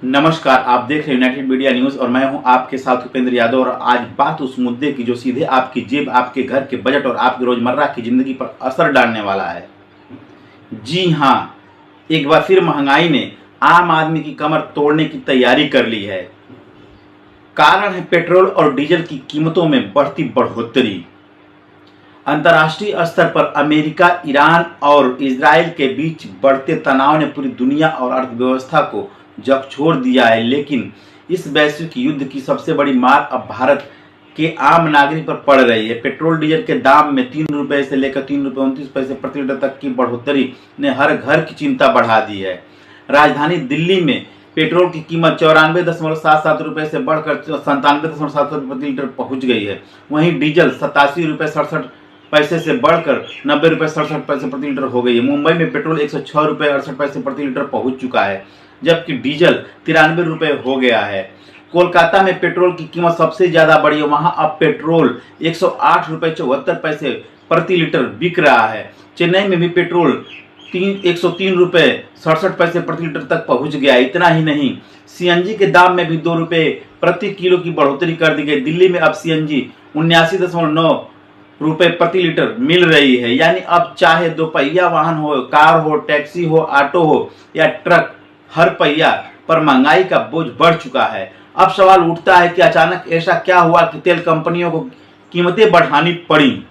नमस्कार, आप देख रहे हैं यूनाइटेड मीडिया न्यूज और मैं हूं आपके साथ उपेंद्र यादव। और आज बात उस मुद्दे की जो सीधे आपकी जेब, आपके घर के बजट और आपकी रोजमर्रा की जिंदगी पर असर डालने वाला है। जी हां, एक बार फिर महंगाई ने आम आदमी की कमर तोड़ने की तैयारी कर ली है। कारण है पेट्रोल और डीजल की कीमतों में बढ़ती बढ़ोतरी। अंतर्राष्ट्रीय स्तर पर अमेरिका, ईरान और इजराइल के बीच बढ़ते तनाव ने पूरी दुनिया और अर्थव्यवस्था को झकझोर दिया है। लेकिन इस वैश्विक युद्ध की सबसे बड़ी मार अब भारत के आम नागरिक पर पड़ रही है। पेट्रोल डीजल के दाम में 3 रुपए से लेकर 3 रुपए 29 पैसे प्रति लीटर तक की बढ़ोतरी ने हर घर की चिंता बढ़ा दी है। राजधानी दिल्ली में पेट्रोल की कीमत 94.77 रुपए से बढ़कर 97.7 रुपए प्रति लीटर पहुंच गई है। वहीं डीजल 87 रुपए 67 पैसे से बढ़कर 90 रुपए 67 पैसे प्रति लीटर हो गई है। मुंबई में पेट्रोल 106 रुपए 68 पैसे प्रति लीटर पहुंच चुका है, जबकि डीजल 93 रुपए हो गया है। कोलकाता में पेट्रोल की कीमत सबसे ज्यादा बढ़ी है। वहां अब पेट्रोल 108 रुपए 74 पैसे प्रति लीटर बिक रहा है। चेन्नई में भी पेट्रोल 103 रुपए 67 पैसे प्रति लीटर तक पहुंच गया। इतना ही नहीं, सीएनजी के दाम में भी 2 रुपए प्रति किलो की बढ़ोतरी कर दी गई। दिल्ली में अब सीएनजी 79.9 रुपए प्रति लीटर मिल रही है। यानी अब चाहे दोपहिया वाहन हो, कार हो, टैक्सी हो, ऑटो हो या ट्रक, हर पहिया पर महंगाई का बोझ बढ़ चुका है। अब सवाल उठता है कि अचानक ऐसा क्या हुआ कि तेल कंपनियों को कीमतें बढ़ानी पड़ी।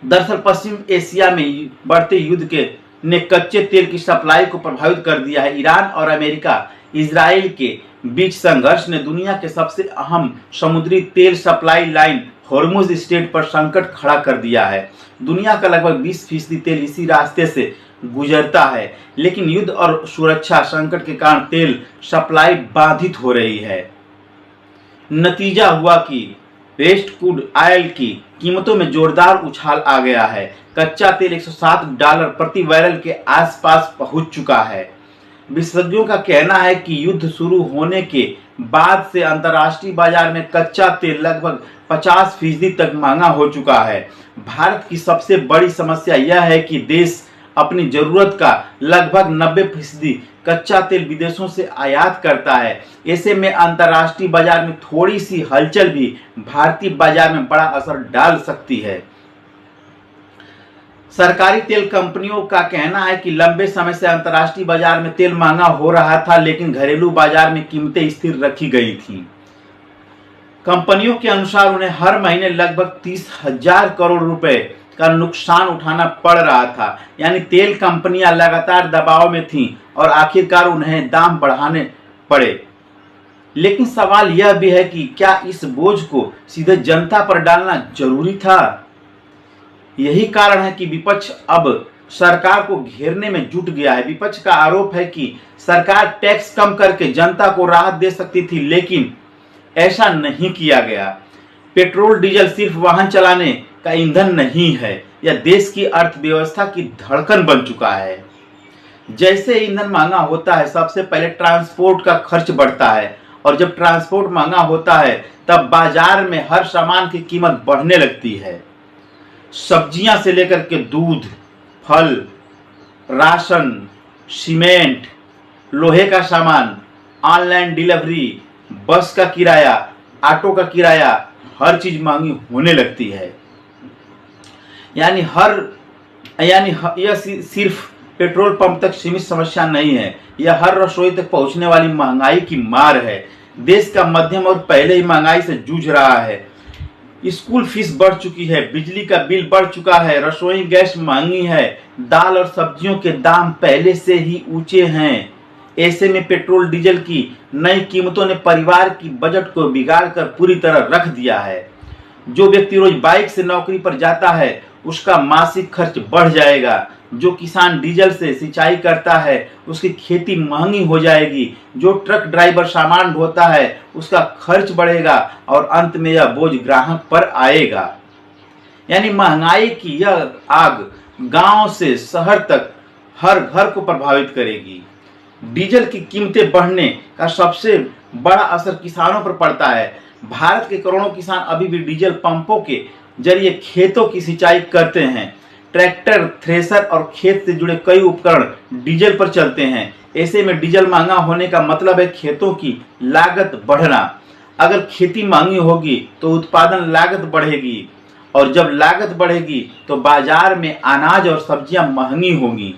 दरअसल पश्चिम एशिया में बढ़ते युद्ध के ने कच्चे तेल की सप्लाई को प्रभावित कर दिया है। ईरान और अमेरिका इजराइल के बीच संघर्ष ने दुनिया के सबसे अहम समुद्री तेल सप्लाई लाइन हॉर्मुज स्ट्रेट पर संकट खड़ा कर दिया है। दुनिया का लगभग 20% तेल इसी रास्ते से गुजरता है, लेकिन युद्ध और सुरक्षा संकट के कारण तेल सप्लाई बाधित हो रही है। नतीजा हुआ कि वेस्ट क्रूड ऑयल की कीमतों में जोरदार उछाल आ गया है। कच्चा तेल $107 प्रति बैरल के आसपास पहुंच चुका है। विशेषज्ञों का कहना है कि युद्ध शुरू होने के बाद से अंतर्राष्ट्रीय बाजार में कच्चा तेल लगभग 50% तक महंगा हो चुका है। भारत की सबसे बड़ी समस्या यह है कि देश अपनी जरूरत का लगभग 90% कच्चा तेल विदेशों से आयात करता है। ऐसे में अंतर्राष्ट्रीय बाजार में थोड़ी सी हलचल भी भारतीय बाजार में बड़ा असर डाल सकती है। सरकारी तेल कंपनियों का कहना है कि लंबे समय से अंतर्राष्ट्रीय बाजार में तेल महंगा हो रहा था, लेकिन घरेलू बाजार में कीमतें स्थिर रखी गई थीं। कंपनियों के अनुसार उन्हें हर महीने लगभग 30,000 करोड़ रुपए का नुकसान उठाना पड़ रहा था। यानी तेल कंपनियां लगातार दबाव में थीं और आखिरकार उन्हें दाम बढ़ाने पड़े। लेकिन सवाल यह भी है कि क्या इस बोझ को सीधे जनता पर डालना जरूरी था? यही कारण है कि विपक्ष अब सरकार को घेरने में जुट गया है। विपक्ष का आरोप है कि सरकार टैक्स कम करके जनता को राहत दे सकती थी, लेकिन ऐसा नहीं किया गया। पेट्रोल डीजल सिर्फ वाहन चलाने का ईंधन नहीं है, यह देश की अर्थव्यवस्था की धड़कन बन चुका है। जैसे ईंधन महंगा होता है, सबसे पहले ट्रांसपोर्ट का खर्च बढ़ता है, और जब ट्रांसपोर्ट महंगा होता है तब बाजार में हर सामान की कीमत बढ़ने लगती है। सब्जियां से लेकर के दूध, फल, राशन, सीमेंट, लोहे का सामान, ऑनलाइन डिलीवरी, बस का किराया, ऑटो का किराया, हर चीज महंगी होने लगती है। यह सिर्फ पेट्रोल पंप तक सीमित समस्या नहीं है, यह हर रसोई तक पहुंचने वाली महंगाई की मार है। देश का मध्यम वर्ग पहले ही महंगाई से जूझ रहा है। स्कूल फीस बढ़ चुकी है, बिजली का बिल बढ़ चुका है, रसोई गैस महंगी है, दाल और सब्जियों के दाम पहले से ही ऊंचे हैं। ऐसे में पेट्रोल डीजल की नई कीमतों ने परिवार की बजट को बिगाड़ कर पूरी तरह रख दिया है। जो व्यक्ति रोज बाइक से नौकरी पर जाता है उसका मासिक खर्च बढ़ जाएगा। जो किसान डीजल से सिंचाई करता है उसकी खेती महंगी हो जाएगी। जो ट्रक ड्राइवर सामान ढोता है उसका खर्च बढ़ेगा और अंत में यह बोझ ग्राहक पर आएगा। यानी महंगाई की यह आग गांव से शहर तक हर घर को प्रभावित करेगी। डीजल की कीमतें बढ़ने का सबसे बड़ा असर किसानों पर पड़ता है। भारत के करोड़ों किसान अभी भी डीजल पंपों के जरिए खेतों की सिंचाई करते हैं। ट्रैक्टर, थ्रेसर और खेत से जुड़े कई उपकरण डीजल पर चलते हैं। ऐसे में डीजल महंगा होने का मतलब है खेतों की लागत बढ़ना। अगर खेती महंगी होगी तो उत्पादन लागत बढ़ेगी, और जब लागत बढ़ेगी तो बाजार में अनाज और सब्जियां महंगी होंगी।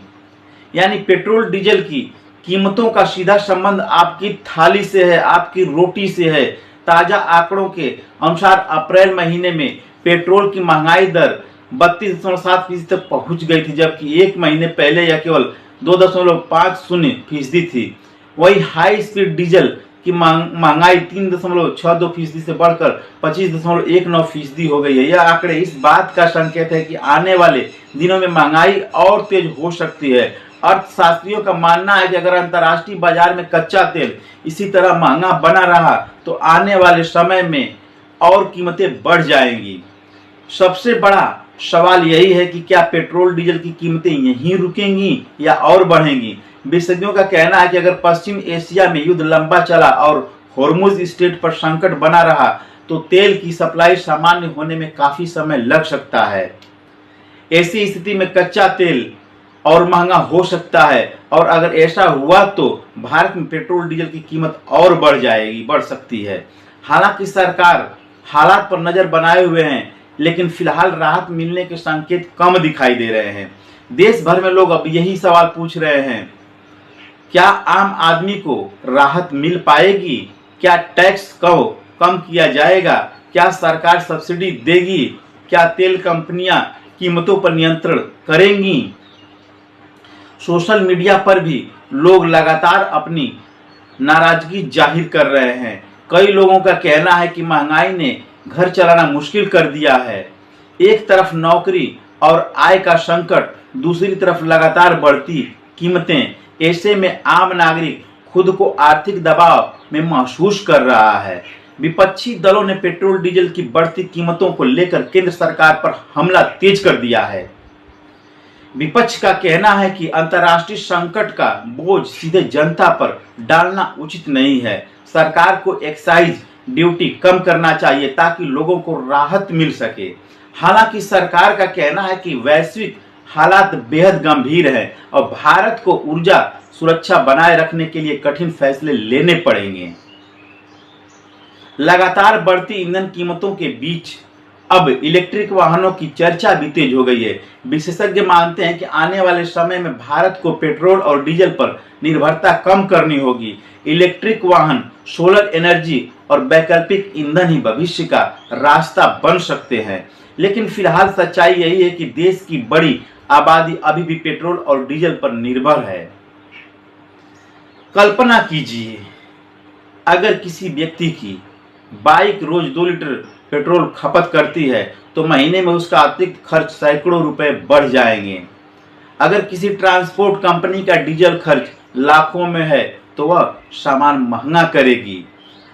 यानी पेट्रोल डीजल की कीमतों का सीधा संबंध आपकी थाली से है, आपकी रोटी से है। ताजा आंकड़ों के अनुसार अप्रैल महीने में पेट्रोल की महंगाई दर 32.7% तक पहुंच गई थी, जबकि एक महीने पहले यह केवल 2.50% थी। वही हाई स्पीड डीजल की महंगाई 3.62% से बढ़कर 25.19% हो गई है। यह आंकड़े इस बात का संकेत है कि आने वाले दिनों में महंगाई और तेज हो सकती है। अर्थशास्त्रियों का मानना है कि अगर अंतर्राष्ट्रीय बाजार में कच्चा तेल इसी तरह महंगा बना रहा तो आने वाले समय में और कीमतें बढ़ जाएंगी। सबसे बड़ा सवाल यही है कि क्या पेट्रोल डीजल की कीमतें यहीं रुकेंगी या और बढ़ेंगी। विशेषज्ञों का कहना है कि अगर पश्चिम एशिया में युद्ध लंबा चला और होर्मुज स्ट्रेट पर संकट बना रहा तो तेल की सप्लाई सामान्य होने में काफी समय लग सकता है। ऐसी स्थिति में कच्चा तेल और महंगा हो सकता है, और अगर ऐसा हुआ तो भारत में पेट्रोल डीजल की कीमत और बढ़ सकती है। हालांकि सरकार हालात पर नजर बनाए हुए हैं, लेकिन फिलहाल राहत मिलने के संकेत कम दिखाई दे रहे हैं। देश भर में लोग अब यही सवाल पूछ रहे हैं, क्या आम आदमी को राहत मिल पाएगी? क्या टैक्स को कम किया जाएगा? क्या सरकार सब्सिडी देगी? क्या तेल कंपनियां कीमतों पर नियंत्रण करेंगी? सोशल मीडिया पर भी लोग लगातार अपनी नाराजगी जाहिर कर रहे हैं। कई लोगों का कहना है कि महंगाई ने घर चलाना मुश्किल कर दिया है। एक तरफ नौकरी और आय का संकट, दूसरी तरफ लगातार बढ़ती कीमतें। ऐसे में आम नागरिक खुद को आर्थिक दबाव में महसूस कर रहा है। विपक्षी दलों ने पेट्रोल डीजल की बढ़ती कीमतों को लेकर केंद्र सरकार पर हमला तेज कर दिया है। विपक्ष का कहना है कि अंतर्राष्ट्रीय संकट का बोझ सीधे जनता पर डालना उचित नहीं है। सरकार को एक्साइज ड्यूटी कम करना चाहिए ताकि लोगों को राहत मिल सके। हालांकि सरकार का कहना है कि वैश्विक हालात बेहद गंभीर हैं और भारत को ऊर्जा सुरक्षा बनाए रखने के लिए कठिन फैसले लेने पड़ेंगे। लगातार बढ़ती ईंधन कीमतों के बीच अब इलेक्ट्रिक वाहनों की चर्चा भी तेज हो गई है। विशेषज्ञ मानते हैं कि आने वाले समय में भारत को पेट्रोल और डीजल पर निर्भरता कम करनी होगी। इलेक्ट्रिक वाहन, सोलर एनर्जी और वैकल्पिक ईंधन ही भविष्य का रास्ता बन सकते हैं। लेकिन फिलहाल सच्चाई यही है कि देश की बड़ी आबादी अभी भी पेट्रोल और डीजल पर निर्भर है। कल्पना कीजिए, अगर किसी व्यक्ति की बाइक रोज 2 लीटर पेट्रोल खपत करती है तो महीने में उसका अतिरिक्त खर्च सैकड़ों रुपए बढ़ जाएंगे। अगर किसी ट्रांसपोर्ट कंपनी का डीजल खर्च लाखों में है तो वह सामान महंगा करेगी।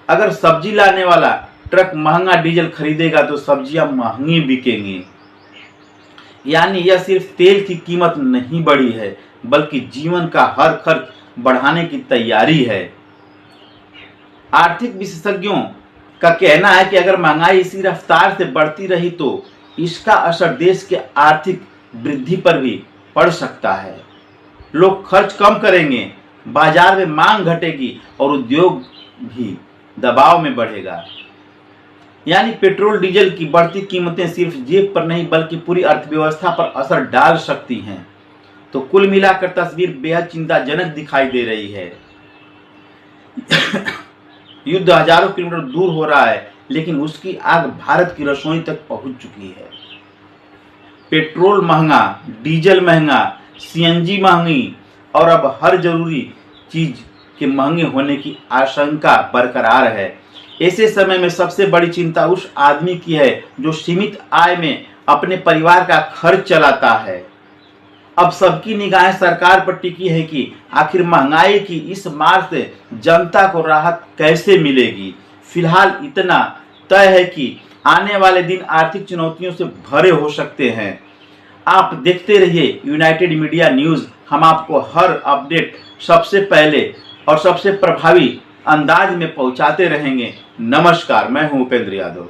अगर सब्जी लाने वाला ट्रक महंगा डीजल खरीदेगा तो सब्जियां महंगी बिकेंगी। यानी यह सिर्फ तेल की कीमत नहीं बढ़ी है, बल्कि जीवन का हर खर्च बढ़ाने की तैयारी है। आर्थिक विशेषज्ञों का कहना है कि अगर महंगाई इसी रफ्तार से बढ़ती रही तो इसका असर देश के आर्थिक वृद्धि पर भी पड़ सकता है। लोग खर्च कम करेंगे, बाजार में मांग घटेगी और उद्योग भी दबाव में बढ़ेगा। यानी पेट्रोल डीजल की बढ़ती कीमतें सिर्फ जेब पर नहीं बल्कि पूरी अर्थव्यवस्था पर असर डाल सकती हैं। तो कुल मिलाकर तस्वीर बेहद चिंताजनक दिखाई दे रही है। युद्ध हजारों किलोमीटर दूर हो रहा है, लेकिन उसकी आग भारत की रसोई तक पहुंच चुकी है। पेट्रोल महंगा, डीजल महंगा, सीएनजी महंगी और अब हर जरूरी चीज के महंगे होने की आशंका बरकरार है। ऐसे समय में सबसे बड़ी चिंता उस आदमी की है जो सीमित आय में अपने परिवार का खर्च चलाता है। अब सबकी निगाहें सरकार पर टिकी है कि आखिर महंगाई की इस मार से जनता को राहत कैसे मिलेगी। फिलहाल इतना तय है कि आने वाले दिन आर्थिक चुनौतियों से भरे हो सकते हैं। आप देखते रहिए यूनाइटेड मीडिया न्यूज़। हम आपको हर अपडेट सबसे पहले और सबसे प्रभावी अंदाज में पहुंचाते रहेंगे। नमस्कार, मैं हूं उपेंद्र यादव।